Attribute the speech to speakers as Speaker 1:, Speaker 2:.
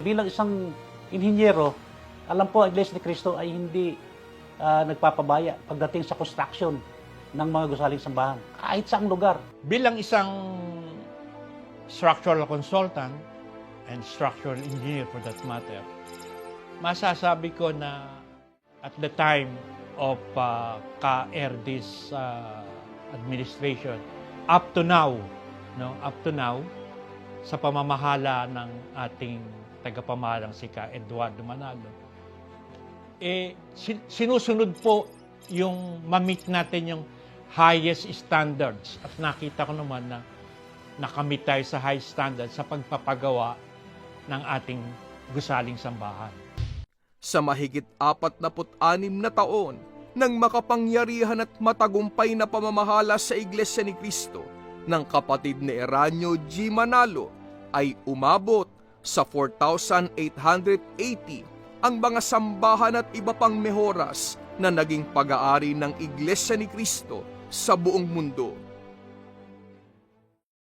Speaker 1: Bilang isang inhinyero, alam po, ang Iglesia ni Cristo ay hindi nagpapabaya pagdating sa construction ng mga gusaling sambahan. Kahit saang lugar.
Speaker 2: Bilang isang structural consultant and structural engineer for that matter, masasabi ko na at the time of Ka-Erdis administration, up to now, sa pamamahala ng ating tagapamahalang si Ka Eduardo Manalo, sinusunod po yung ma-meet natin yung highest standards. At nakita ko naman na nakamit tayo sa high standards sa pagpapagawa ng ating gusaling sambahan.
Speaker 3: Sa mahigit 46 na taon ng makapangyarihan at matagumpay na pamamahala sa Iglesia ni Cristo ng kapatid ni Eranio G. Manalo, ay umabot sa 4,880 ang mga sambahan at iba pang mehoras na naging pag-aari ng Iglesia ni Cristo sa buong mundo.